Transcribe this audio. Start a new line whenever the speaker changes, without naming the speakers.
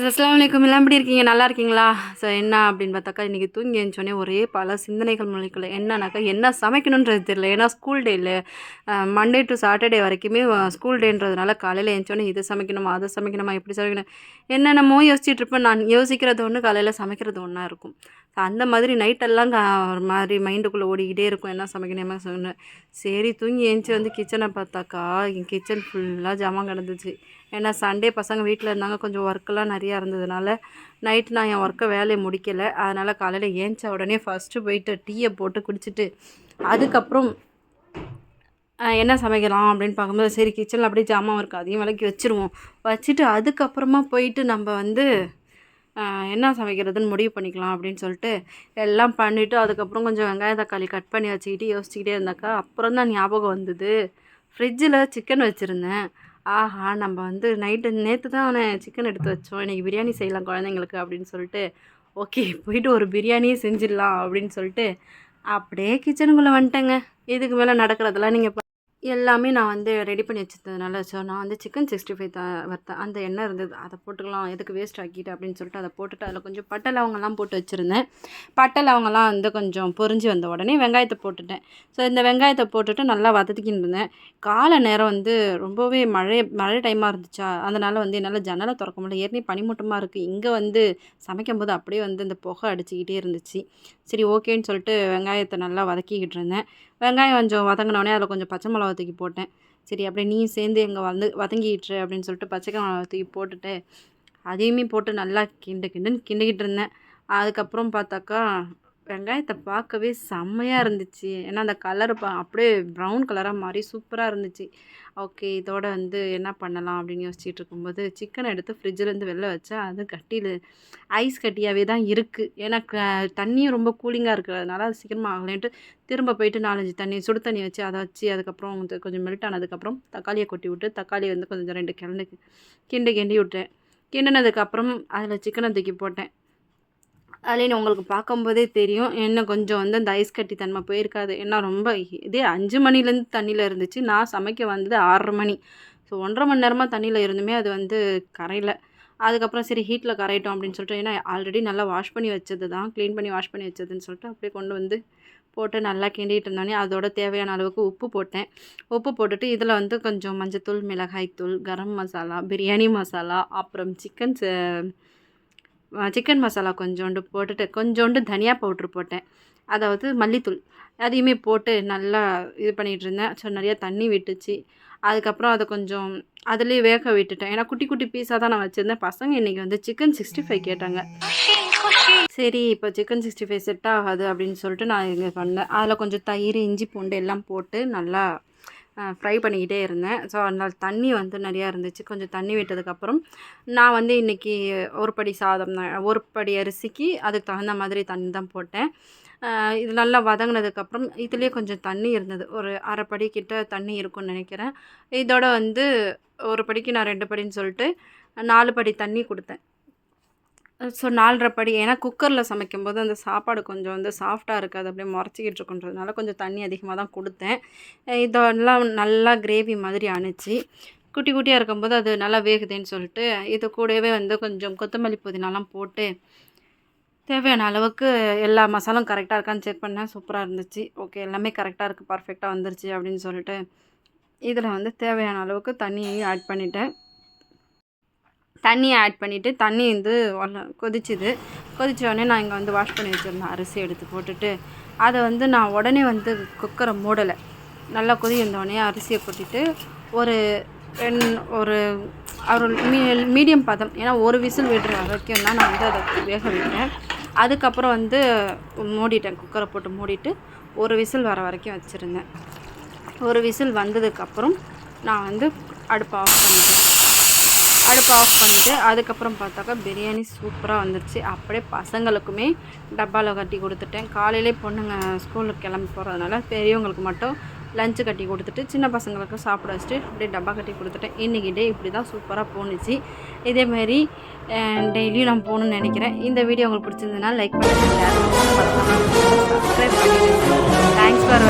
அஸ்ஸலாமு அலைக்கும். எல்லாம் எப்படி இருக்கீங்க? நல்லா இருக்கீங்களா? ஸோ என்ன அப்படின்னு பார்த்தாக்கா, இன்றைக்கி தூங்கி எழுந்தோடனே ஒரே பல சிந்தனைகள் முளைக்கல. என்னன்னாக்கா, என்ன சமைக்கணுன்றது தெரியல. ஏன்னா ஸ்கூல் டேல மண்டே டு சாட்டர்டே வரைக்குமே ஸ்கூல் டேன்றதுனால காலையில் எழுந்தோடனே இது சமைக்கணுமா, அதை சமைக்கணுமா, இப்படி சமைக்கணும் என்னென்னமோ யோசிச்சுட்டு இருப்பேன். நான் யோசிக்கிறது ஒன்று, காலையில் சமைக்கிறது ஒன்றா இருக்கும். ஸோ அந்த மாதிரி நைட்டெல்லாம் ஒரு மாதிரி மைண்டுக்குள்ளே ஓடிக்கிட்டே இருக்கும். என்ன சமைக்கணும், என்ன சமைக்கணும். சரி தூங்கி எழுந்துச்சி வந்து கிச்சனை பார்த்தாக்கா, என் கிச்சன் ஃபுல்லாக ஜாமான் கிடந்துச்சு. ஏன்னா சண்டே பசங்க வீட்டில் இருந்தாங்க, கொஞ்சம் ஒர்க்கெல்லாம் நிறையா இருந்ததுனால நைட்டு நான் என் வேலையை முடிக்கலை. அதனால் காலையில் ஏஞ்ச உடனே ஃபஸ்ட்டு போயிட்டு டீயை போட்டு குடிச்சிட்டு அதுக்கப்புறம் என்ன சமைக்கலாம் அப்படின்னு பார்க்கும்போது, சரி கிச்சனில் அப்படியே ஜாமான் இருக்குது, அதையும் விளக்கி வச்சுருவோம். வச்சுட்டு அதுக்கப்புறமா போயிட்டு நம்ம என்ன சமைக்கிறதுன்னு முடிவு பண்ணிக்கலாம் அப்படின்னு சொல்லிட்டு எல்லாம் பண்ணிவிட்டு அதுக்கப்புறம் கொஞ்சம் வெங்காயம் தக்காளி கட் பண்ணி வச்சுக்கிட்டு யோசிச்சுக்கிட்டே இருந்தாக்கா, அப்புறம் தான் ஞாபகம் வந்தது, ஃப்ரிட்ஜில் சிக்கன் வச்சுருந்தேன். ஆஹா! நம்ம நேற்று தான் சிக்கன் எடுத்து வச்சோம். இன்றைக்கி பிரியாணி செய்யலாம் குழந்தைங்களுக்கு அப்படின்னு சொல்லிட்டு, ஓகே போயிட்டு ஒரு பிரியாணியே செஞ்சிடலாம் அப்படின்னு சொல்லிட்டு, அப்படியே கிச்சனுக்குள்ளே வந்துட்டேங்க. இதுக்கு மேலே நடக்கிறதெல்லாம் நீங்கள் எல்லாமே நான் ரெடி பண்ணி வச்சுருந்ததுனால, ஸோ நான் சிக்கன் 65 வறுத்தேன். அந்த எண்ணெய் இருந்தது, அதை போட்டுக்கலாம், எதுக்கு வேஸ்ட் ஆக்கிட்டு அப்படின்னு சொல்லிட்டு அதை போட்டுட்டு அதில் கொஞ்சம் பட்டை லவங்கெல்லாம் போட்டு வச்சுருந்தேன். பட்டை லவங்கெல்லாம் கொஞ்சம் பொரிஞ்சு வந்த உடனே வெங்காயத்தை போட்டுட்டேன். ஸோ இந்த வெங்காயத்தை போட்டுட்டு நல்லா வதக்கின்னு இருந்தேன். காலை நேரம் ரொம்பவே மழை டைமாக இருந்துச்சா, அதனால் என்னால் ஜன்னலை திறக்க முடியல. ஏற்கனவே பனிமூட்டமாக இருக்குது. இங்கே சமைக்கும்போது அப்படியே இந்த புகை அடிச்சுக்கிட்டே இருந்துச்சு. சரி ஓகேன்னு சொல்லிட்டு வெங்காயத்தை நல்லா வதக்கிக்கிட்டு இருந்தேன். வெங்காயம் கொஞ்சம் வதங்கினோடனே அதில் கொஞ்சம் பச்சை மிளகா தூக்கி போட்டேன். சரி அப்படியே நீயும் சேர்ந்து எங்கே வதங்கிட்டு அப்படின்னு சொல்லிட்டு பச்சை மிளகா தூக்கி போட்டுட்டு அதையுமே போட்டு நல்லா கிண்டிக்கிட்டு இருந்தேன். அதுக்கப்புறம் பார்த்தாக்கா, வெங்காயத்தை பார்க்கவே செம்மையாக இருந்துச்சு. ஏன்னா அந்த கலர் அப்படியே ப்ரௌன் கலராக மாறி சூப்பராக இருந்துச்சு. ஓகே இதோட என்ன பண்ணலாம் அப்படின்னு யோசிச்சுட்டு இருக்கும்போது, சிக்கனை எடுத்து ஃப்ரிட்ஜிலேருந்து வெளில வச்சா அது ஐஸ் கட்டியாகவே தான் இருக்குது. ஏன்னா தண்ணியும் ரொம்ப கூலிங்காக இருக்கிறதுனால அது சீக்கிரமாக ஆகலைன்ட்டு திரும்ப போயிட்டு 4-5 சுடு தண்ணி வச்சு அதை வச்சு அதுக்கப்புறம் கொஞ்சம் மெல்ட் ஆனதுக்கப்புறம் தக்காளியை கொட்டி விட்டு, தக்காளி கொஞ்சம் 2 கிண்டி விட்டேன். கிண்டினதுக்கப்புறம் அதில் சிக்கனை தூக்கி போட்டேன். அதுலேயும் உங்களுக்கு பார்க்கும்போதே தெரியும், இன்னும் கொஞ்சம் அந்த ஐஸ் கட்டி தன்மை போயிருக்காது. ஏன்னா ரொம்ப இதே 5 மணிலேருந்து தண்ணியில் இருந்துச்சு. நான் சமைக்க வந்தது 6:30 மணி. ஸோ 1.5 மணி நேரமாக தண்ணியில் இருந்துமே அது கரையல. அதுக்கப்புறம் சரி ஹீட்டில் கரையட்டும் அப்படின்னு சொல்லிட்டு, ஏன்னா ஆல்ரெடி நல்லா வாஷ் பண்ணி வச்சது தான், க்ளீன் பண்ணி வாஷ் பண்ணி வச்சதுன்னு சொல்லிட்டு அப்படியே கொண்டு போட்டு நல்லா கிண்டிகிட்டு இருந்தோடனே அதோட தேவையான அளவுக்கு உப்பு போட்டேன். உப்பு போட்டுட்டு இதில் கொஞ்சம் மஞ்சத்தூள், மிளகாய்த்தூள், கரம் மசாலா, பிரியாணி மசாலா, அப்புறம் சிக்கன் மசாலா கொஞ்சோண்டு போட்டுட்டு, கொஞ்சோண்டு தனியா பவுட்ரு போட்டேன், அதாவது மல்லித்தூள். அதையுமே போட்டு நல்லா இது பண்ணிகிட்டு இருந்தேன். ஸோ நிறையா தண்ணி விட்டுச்சு. அதுக்கப்புறம் அதை கொஞ்சம் அதுலேயே வேக விட்டுட்டேன். ஏன்னா குட்டி குட்டி பீஸாக தான் நான் வச்சுருந்தேன். பசங்க இன்றைக்கி சிக்கன் 65 கேட்டாங்க. சரி இப்போ சிக்கன் 65 செட் ஆகாது அப்படின்னு சொல்லிட்டு நான் இங்கே பண்ணேன். அதில் கொஞ்சம் தயிர், இஞ்சி பூண்டு எல்லாம் போட்டு நல்லா ஃப்ரை பண்ணிக்கிட்டே இருந்தேன். ஸோ அதனால் தண்ணி நிறையா இருந்துச்சு. கொஞ்சம் தண்ணி விட்டதுக்கப்புறம் நான் இன்றைக்கி ஒரு படி சாதம் தான், ஒரு படி அரிசிக்கு அதுக்கு தகுந்த மாதிரி தண்ணி தான் போட்டேன். இது நல்லா வதங்கினதுக்கப்புறம் இதுலேயே கொஞ்சம் தண்ணி இருந்தது, ஒரு அரை படி கிட்ட தண்ணி இருக்கும்னு நினைக்கிறேன். இதோட ஒரு படிக்கு நான் 2 படின்னு சொல்லிட்டு 4 படி தண்ணி கொடுத்தேன். ஸோ 4.5 படி, ஏன்னா குக்கரில் சமைக்கும்போது அந்த சாப்பாடு கொஞ்சம் சாஃப்டாக இருக்காது, அப்படியே முறைச்சிக்கிட்டு இருக்குன்றதுனால கொஞ்சம் தண்ணி அதிகமாக தான் கொடுத்தேன். இதெல்லாம் நல்லா கிரேவி மாதிரி ஆணுச்சு. குட்டி குட்டியாக இருக்கும்போது அது நல்லா வேகுதுன்னு சொல்லிட்டு இது கூடவே கொஞ்சம் கொத்தமல்லி புதினாலாம் போட்டு தேவையான அளவுக்கு எல்லா மசாலும் கரெக்டாக இருக்கான்னு செக் பண்ணேன். சூப்பராக இருந்துச்சு. ஓகே எல்லாமே கரெக்டாக இருக்குது, பர்ஃபெக்டாக வந்துருச்சு அப்படின்னு சொல்லிட்டு இதில் தேவையான அளவுக்கு தண்ணியையும் ஆட் பண்ணிவிட்டேன். தண்ணியை ஆட் பண்ணிவிட்டு தண்ணி கொதிச்சுது. கொதித்தோடனே நான் இங்கே வாஷ் பண்ணி வச்சுருந்தேன் அரிசி எடுத்து போட்டுட்டு அதை நான் உடனே குக்கரை மூடலை. நல்லா கொதி வந்தோடனே அரிசியை கொட்டிட்டு ஒரு மீடியம் பதம், ஏன்னா ஒரு விசில் விடுற வரைக்கும் தான் நான் அதை வேக விட்டேன். அதுக்கப்புறம் மூடிட்டேன், குக்கரை போட்டு மூடிட்டு ஒரு விசில் வர வரைக்கும் வச்சுருந்தேன். ஒரு விசில் வந்ததுக்கப்புறம் நான் அடுப்பை ஆஃப் பண்ணிவிட்டு அதுக்கப்புறம் பார்த்தாக்கா பிரியாணி சூப்பராக வந்துருச்சு. அப்படியே பசங்களுக்குமே டப்பாவில் கட்டி கொடுத்துட்டேன். காலையிலே பொண்ணுங்க ஸ்கூலுக்கு கிளம்பி போகிறதுனால பெரியவங்களுக்கு மட்டும் லஞ்சு கட்டி கொடுத்துட்டு சின்ன பசங்களுக்கு சாப்பிட வச்சுட்டு அப்படியே டப்பா கட்டி கொடுத்துட்டேன். இன்றைக்கி டே இப்படி தான் சூப்பராக போணுச்சு. இதேமாரி டெய்லியும் நான் போகணுன்னு நினைக்கிறேன். இந்த வீடியோ உங்களுக்கு பிடிச்சிருந்ததுன்னா லைக் பண்ணுங்கள், ஷேர் பண்ணுங்கள், சப்ஸ்கிரைப் பண்ணிடுங்க. Thanks for